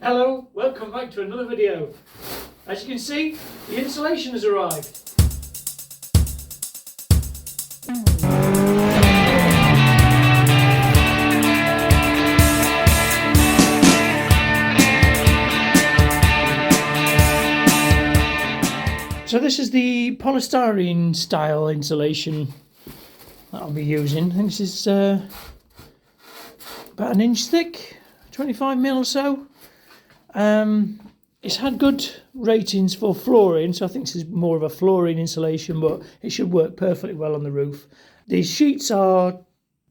Hello, welcome back to another video. As you can see, the insulation has arrived. So this is the polystyrene style insulation that I'll be using. I think this is about an inch thick, 25mm or so. It's had good ratings for flooring, so I think this is more of a flooring insulation, but it should work perfectly well on the roof. These sheets are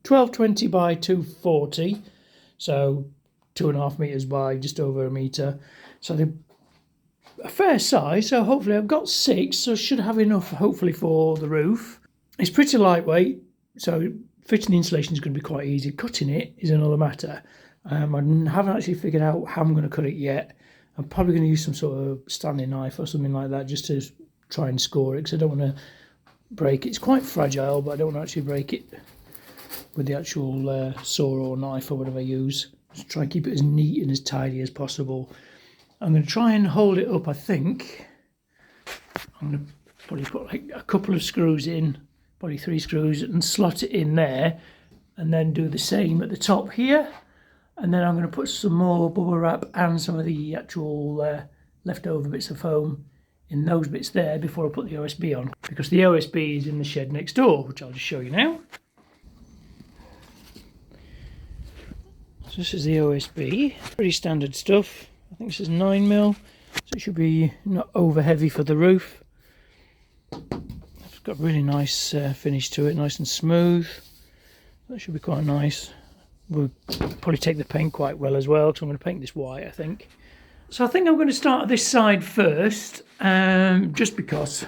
1220 by 240, so 2.5 meters by just over a meter. So they're a fair size, so hopefully I've got 6, so I should have enough hopefully for the roof. It's pretty lightweight, so fitting the insulation is going to be quite easy. Cutting it is another matter. I haven't actually figured out how I'm going to cut it yet. I'm probably going to use some sort of Stanley knife or something like that just to try and score it, because I don't want to break it. It's quite fragile, but I don't want to actually break it with the actual saw or knife or whatever I use. Just try and keep it as neat and as tidy as possible. I'm going to try and hold it up, I think. I'm going to probably put like a couple of screws in, probably 3 screws, and slot it in there, and then do the same at the top here. And then I'm going to put some more bubble wrap and some of the actual leftover bits of foam in those bits there before I put the OSB on, because the OSB is in the shed next door, which I'll just show you now. So this is the OSB, pretty standard stuff. I think this is 9mm, so it should be not over heavy for the roof. It's got a really nice finish to it, nice and smooth. That should be quite nice. We'll probably take the paint quite well as well, so I'm going to paint this white, I think. So I think I'm going to start at this side first, just because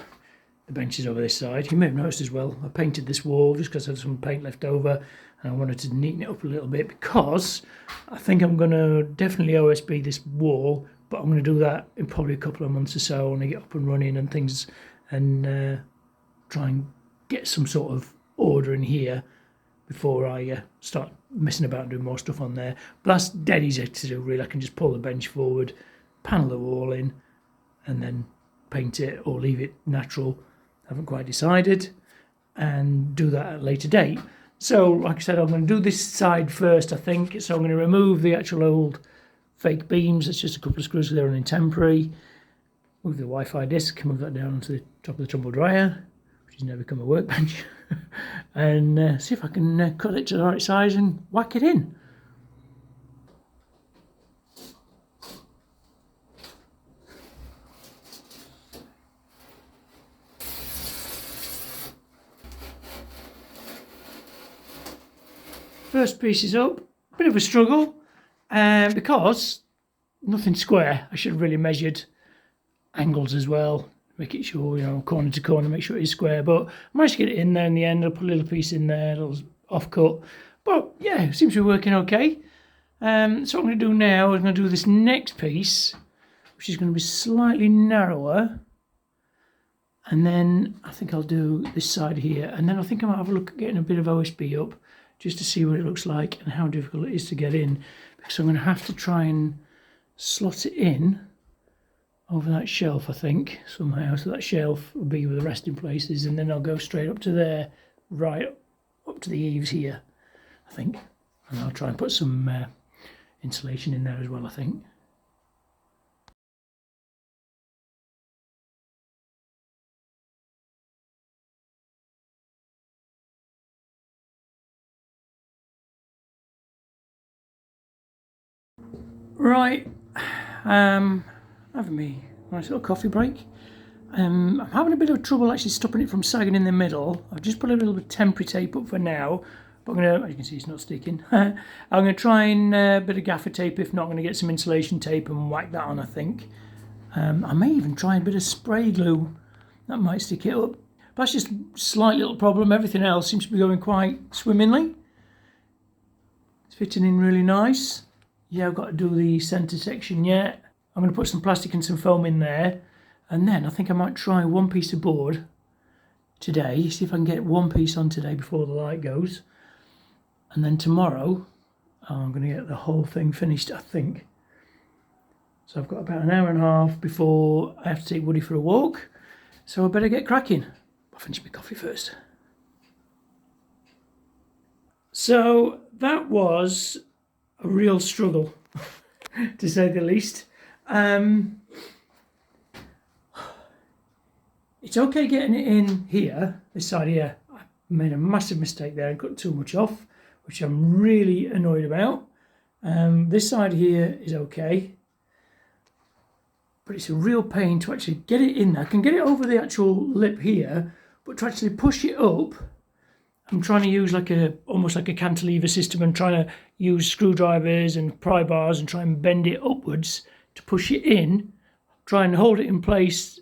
the bench is over this side. You may have noticed as well, I painted this wall just because I had some paint left over, and I wanted to neaten it up a little bit, because I think I'm going to definitely OSB this wall, but I'm going to do that in probably a couple of months or so when I get up and running and things, and try and get some sort of order in here before I start messing about and doing more stuff on there. But that's dead easy to do, really. I can just pull the bench forward, panel the wall in, and then paint it or leave it natural. I haven't quite decided, and do that at a later date. So like I said, I'm going to do this side first, I think. So I'm going to remove the actual old fake beams. It's just a couple of screws there running temporary. Move the Wi-Fi disc, move that down onto the top of the tumble dryer, which has now become a workbench. And see if I can cut it to the right size and whack it in. First piece is up, bit of a struggle, because nothing square. I should have really measured angles as well, make it sure, you know, corner to corner, make sure it is square. But I managed to get it in there in the end. I'll put a little piece in there, a little off cut. But yeah, it seems to be working okay. So what I'm going to do now is I'm going to do this next piece, which is going to be slightly narrower. And then I think I'll do this side here. And then I think I might have a look at getting a bit of OSB up, just to see what it looks like and how difficult it is to get in. Because I'm going to have to try and slot it in over that shelf, I think, somehow. So that shelf will be with the resting places, and then I'll go straight up to there, right up to the eaves here, I think. And I'll try and put some insulation in there as well, I think. Right, having me nice little coffee break. I'm having a bit of trouble actually stopping it from sagging in the middle. I've just put a little bit of temporary tape up for now, but I'm going to, as you can see, it's not sticking. I'm going to try and a bit of gaffer tape. If not, I'm going to get some insulation tape and whack that on, I think. I may even try a bit of spray glue. That might stick it up. But that's just a slight little problem. Everything else seems to be going quite swimmingly. It's fitting in really nice. Yeah, I've got to do the centre section yet. I'm going to put some plastic and some foam in there, and then I think I might try one piece of board today, see if I can get one piece on today before the light goes, and then tomorrow I'm going to get the whole thing finished, I think. So I've got about an hour and a half before I have to take Woody for a walk. So I better get cracking. I'll finish my coffee first. So that was a real struggle, to say the least. It's okay getting it in here, this side here. I made a massive mistake there and cut too much off, which I'm really annoyed about. This side here is okay, but it's a real pain to actually get it in there. I can get it over the actual lip here, but to actually push it up, I'm trying to use almost like a cantilever system and trying to use screwdrivers and pry bars and try and bend it upwards to push it in, try and hold it in place,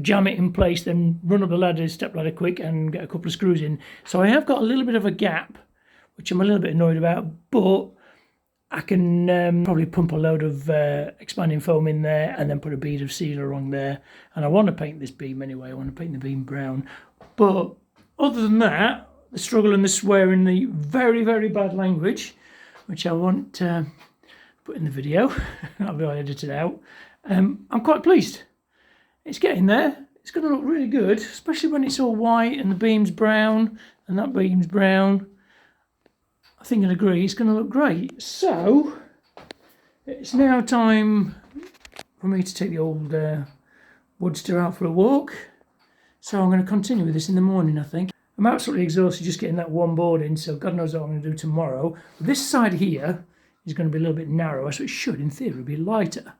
jam it in place, then run up the ladder, step ladder quick and get a couple of screws in. So I have got a little bit of a gap, which I'm a little bit annoyed about, but I can probably pump a load of expanding foam in there and then put a bead of sealer along there. And I want to paint this beam anyway. I want to paint the beam brown. But other than that, the struggle and the swearing, the very, very bad language, which I won't put in the video, I'll be edited out. I'm quite pleased. It's getting there. It's going to look really good, especially when it's all white and the beam's brown and that beam's brown. I think I'd agree, it's going to look great. So, it's now time for me to take the old Woodster out for a walk. So I'm going to continue with this in the morning, I think. I'm absolutely exhausted just getting that one board in, so God knows what I'm going to do tomorrow. This side here is going to be a little bit narrower, so it should, in theory, be lighter.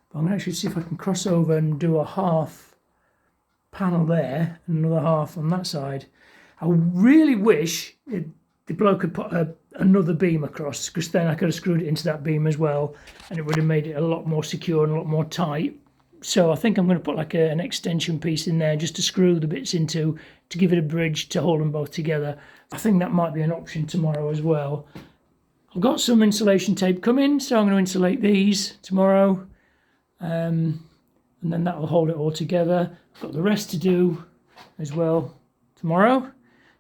But I'm going to actually see if I can cross over and do a half panel there and another half on that side. I really wish the bloke could put another beam across, because then I could have screwed it into that beam as well and it would have made it a lot more secure and a lot more tight. So I think I'm going to put like an extension piece in there just to screw the bits into, to give it a bridge to hold them both together. I think that might be an option tomorrow as well. I've got some insulation tape coming, so I'm going to insulate these tomorrow, and then that will hold it all together. I've got the rest to do as well tomorrow.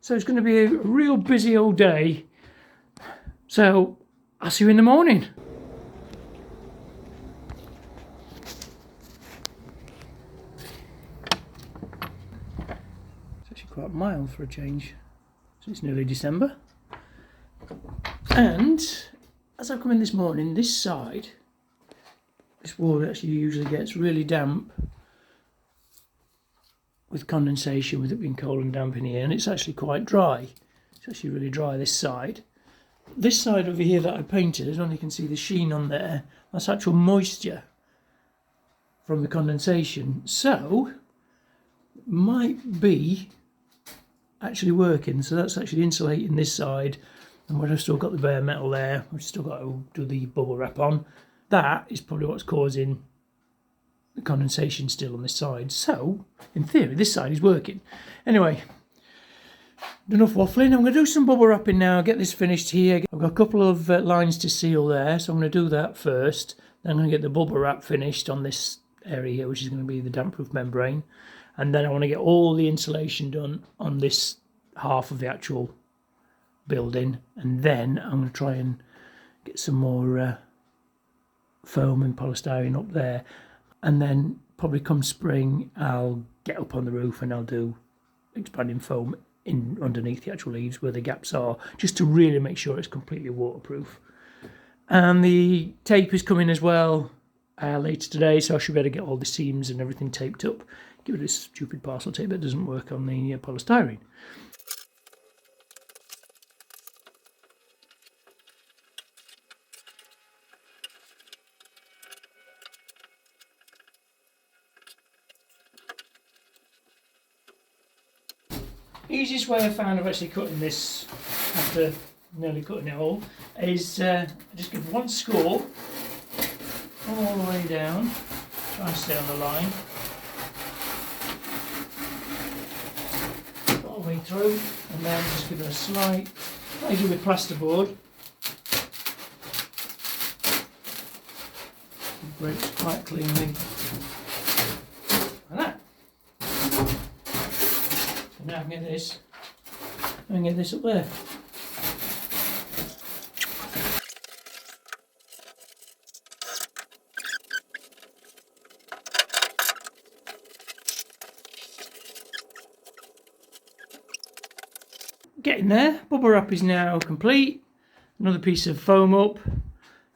So it's going to be a real busy old day. So I'll see you in the morning. It's actually quite mild for a change. So it's nearly December. And as I've come in this morning, this side, this wall actually usually gets really damp with condensation, with it being cold and damp in here, and it's actually quite dry. It's actually really dry, this side. This side over here that I painted, as only you can see the sheen on there, that's actual moisture from the condensation. So, it might be actually working. So that's actually insulating this side, and we've still got the bare metal there. We've still got to do the bubble wrap on. That is probably what's causing the condensation still on this side. So, in theory, this side is working. Anyway, enough waffling. I'm going to do some bubble wrapping now, get this finished here. I've got a couple of lines to seal there, so I'm going to do that first. Then I'm going to get the bubble wrap finished on this area here, which is going to be the damp-proof membrane. And then I want to get all the insulation done on this half of the actual building. And then I'm going to try and get some more foam and polystyrene up there. And then probably come spring, I'll get up on the roof and I'll do expanding foam in underneath the actual eaves where the gaps are, just to really make sure it's completely waterproof. And the tape is coming as well later today, so I should be able to get all the seams and everything taped up. Give it this stupid parcel tape that doesn't work on the polystyrene. Easiest way I found of actually cutting this, after nearly cutting it all, is I just give one score all the way down, try and stay on the line, all the way through, and then just give it a slight, I do with plasterboard. It breaks quite cleanly. Like that. Now I can get this up there. getting there. Bubble wrap is now complete. Another piece of foam up.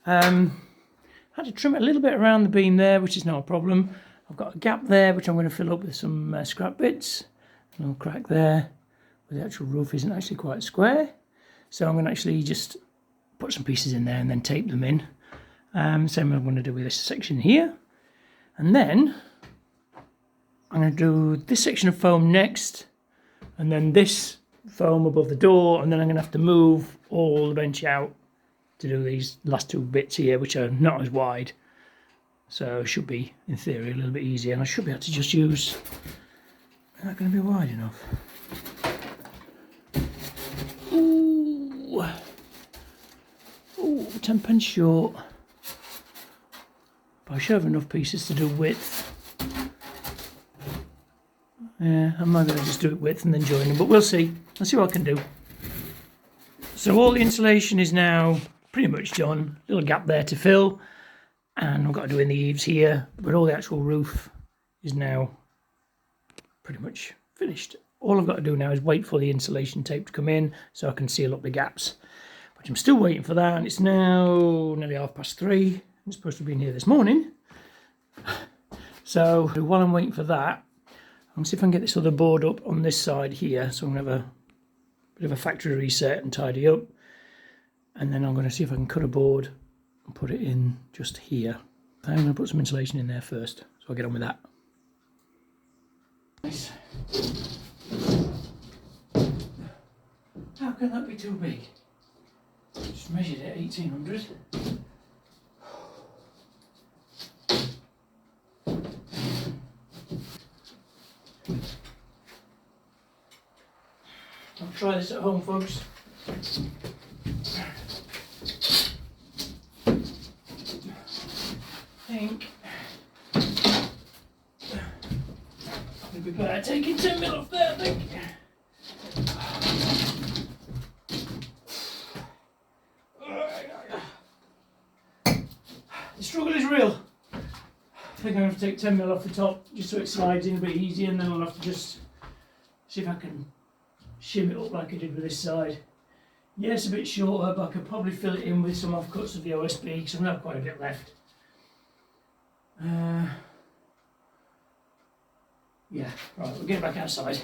Had to trim it a little bit around the beam there, which is not a problem. I've got a gap there, which I'm going to fill up with some scrap bits. A little crack there, where the actual roof isn't actually quite square. So I'm going to actually just put some pieces in there and then tape them in. Same I'm going to do with this section here. And then I'm going to do this section of foam next, and then this foam above the door, and then I'm going to have to move all the bench out to do these last two bits here, which are not as wide. So it should be, in theory, a little bit easier, and I should be able to just use... Is that going to be wide enough? Ooh, 10 pence short. But I should have enough pieces to do width. Yeah, I might be able to just do it width and then join them, but we'll see. I'll see what I can do. So all the insulation is now pretty much done. Little gap there to fill, and I've got to do in the eaves here, but all the actual roof is now pretty much finished. All I've got to do now is wait for the insulation tape to come in so I can seal up the gaps. But I'm still waiting for that, and it's now nearly 3:30. I'm supposed to be in here this morning. So while I'm waiting for that, I'm going to see if I can get this other board up on this side here. So I'm going to have a bit of a factory reset and tidy up. And then I'm going to see if I can cut a board and put it in just here. I'm going to put some insulation in there first. So I'll get on with that. Nice. How can that be too big? Just measured it 1800. I'll try this at home, folks. I think it'd be better taking 10 mil off there, I think. The struggle is real. I think I'm going to have to take 10 mil off the top just so it slides in a bit easier, and then I'll have to just see if I can shim it up like I did with this side. Yeah, it's a bit shorter, but I could probably fill it in with some offcuts of the OSB because I'm going to have quite a bit left. Yeah, right, we'll get back outside.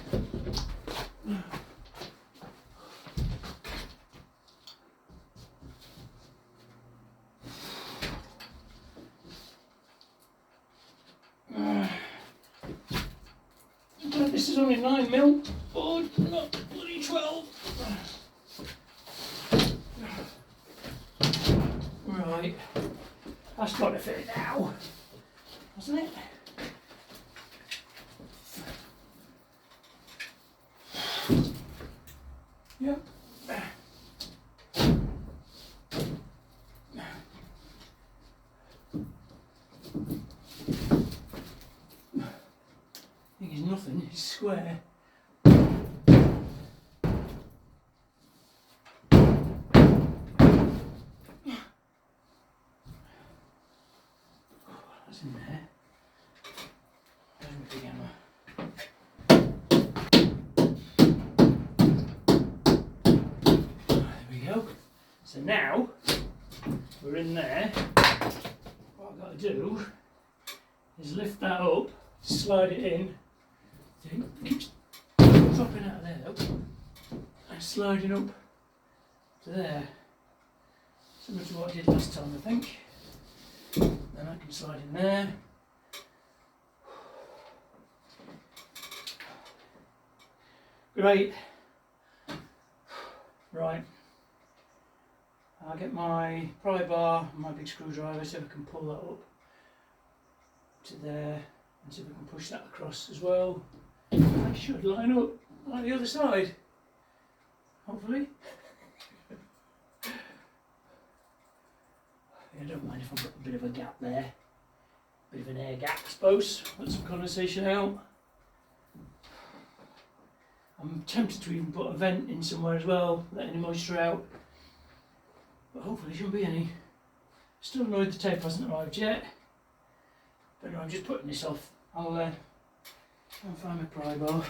This is only 9 mil board, not bloody 12. Right, that's got to fit now, hasn't it? Yep. Thing is nothing, it's square. That's in there. There's my big hammer. There we go. So now we're in there. What I've got to do is lift that up, slide it in. It keeps dropping out of there though, and sliding up to there, similar to what I did last time, I think. Then I can slide in there. Great. Right. I'll get my pry bar and my big screwdriver, see if I can pull that up to there, and see if we can push that across as well. That should line up like the other side, hopefully. I don't mind if I've got a bit of a gap there, bit of an air gap I suppose, let some condensation out. I'm tempted to even put a vent in somewhere as well, let any moisture out, but hopefully there shouldn't be any. Still annoyed the tape hasn't arrived yet, but no, I'm just putting this off. I'll try and find my pry bar.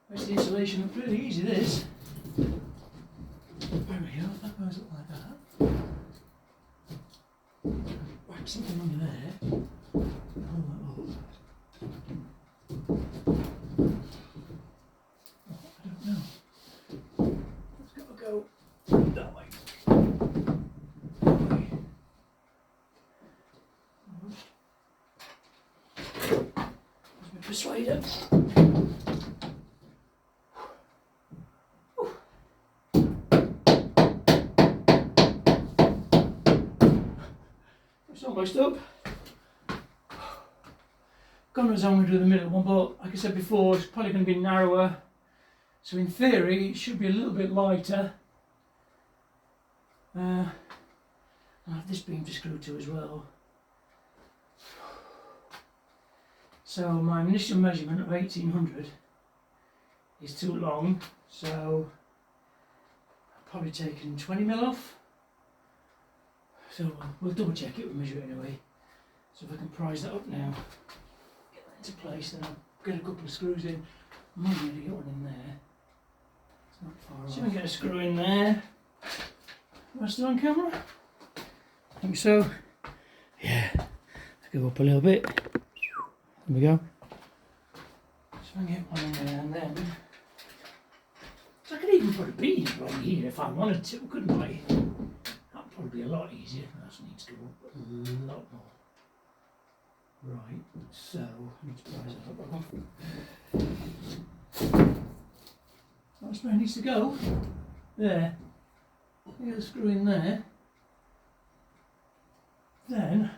Where's the insulation? Pretty easy this. There we go, that goes up like that. Whack something under there. Hold that up. Oh, I don't know. It's got to go that way. That way. There's my persuader. It's almost up. God knows how I'm going to do the middle one, but like I said before, it's probably going to be narrower. So in theory, it should be a little bit lighter. I'll have this beam to screw to as well. So my initial measurement of 1800 is too long, so I've probably taken 20mm off. So we'll double check it, we'll measure it anyway. So if I can prise that up now, get that into place, then I'll get a couple of screws in. I might be able to get one in there. It's not far off. So we can get a screw in there. Am I still on camera? I think so. Yeah. Let's go up a little bit. There we go. So I can get one in there and then. So I could even put a bead right here if I wanted to, couldn't I? That'd probably be a lot easier. That needs to go up a lot more. Right, so I need to prise that up. That's where it needs to go. There. Get the screw in there. Then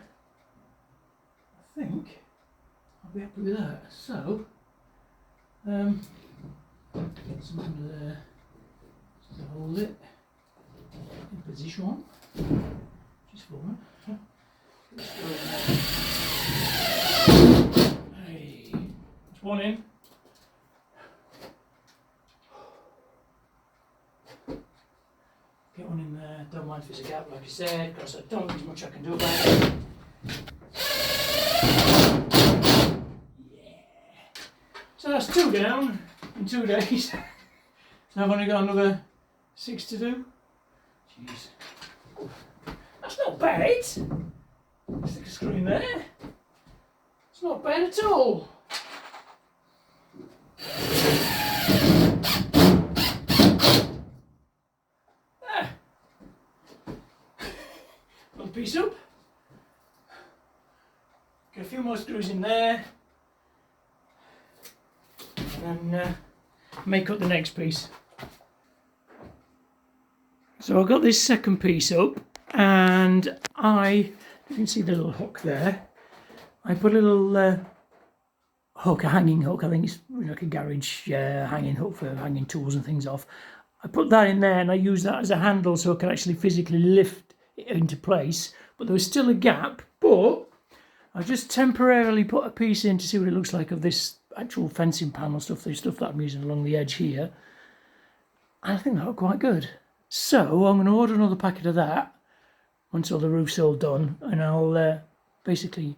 I think I'll be happy with that. So get some under there just to hold it in position. Just forward. Hey, there's one in. Get one in there. Don't mind if there's a gap, like I said, because I don't think there's much I can do about it. Yeah. So that's 2 down in 2 days. So I've only got another 6 to do. Jeez. That's not bad. Stick a screw in there. It's not bad at all. There. Another piece up. Get a few more screws in there. And then make up the next piece. So I've got this second piece up, and you can see the little hook there. I put a little hook, a hanging hook. I think it's like a garage hanging hook for hanging tools and things off. I put that in there and I use that as a handle so I can actually physically lift it into place. But there was still a gap, but I just temporarily put a piece in to see what it looks like of this actual fencing panel stuff, the stuff that I'm using along the edge here. And I think that looked quite good. So I'm going to order another packet of that once all the roof's all done, and I'll basically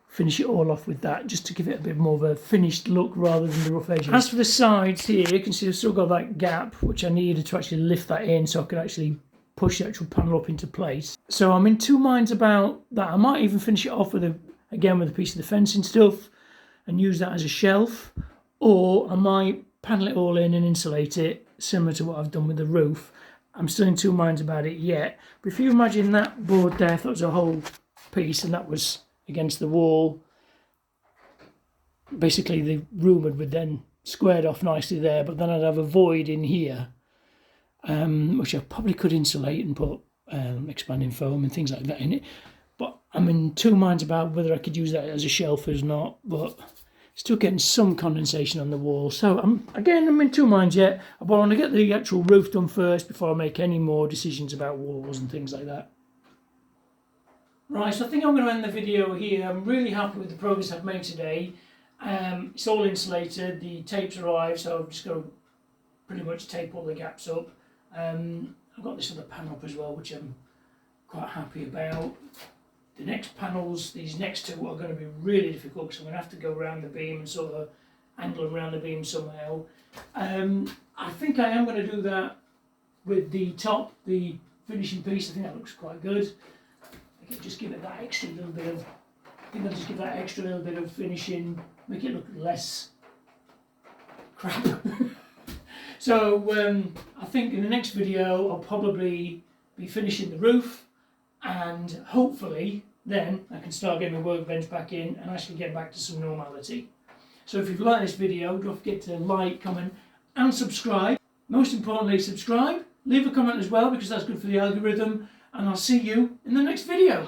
finish it all off with that, just to give it a bit more of a finished look rather than the rough edges. As for the sides here, you can see I've still got that gap, which I needed to actually lift that in so I could actually push the actual panel up into place. So I'm in 2 minds about that. I might even finish it off with a piece of the fencing stuff and use that as a shelf, or I might panel it all in and insulate it, similar to what I've done with the roof. I'm still in 2 minds about it yet. But if you imagine that board there, if that was a whole piece and that was against the wall, basically the room would then squared off nicely there, but then I'd have a void in here, which I probably could insulate and put expanding foam and things like that in it. But I'm in 2 minds about whether I could use that as a shelf or not, but still getting some condensation on the wall. So I'm in 2 minds yet. I want to get the actual roof done first before I make any more decisions about walls and things like that. Right, so I think I'm going to end the video here. I'm really happy with the progress I've made today. It's all insulated, the tape's arrived, so I've just got to pretty much tape all the gaps up. I've got this other panel up as well, which I'm quite happy about. The next panels, these next 2 are going to be really difficult because I'm going to have to go around the beam and sort of angle around the beam somehow. I think I am going to do that with the top, the finishing piece. I think that looks quite good. I think just give it that extra little bit of, I think I'll just give that extra little bit of finishing, make it look less crap. So I think in the next video I'll probably be finishing the roof, and hopefully then I can start getting my workbench back in and actually get back to some normality. So if you've liked this video, don't forget to like, comment and subscribe. Most importantly, subscribe. Leave a comment as well, because that's good for the algorithm, and I'll see you in the next video.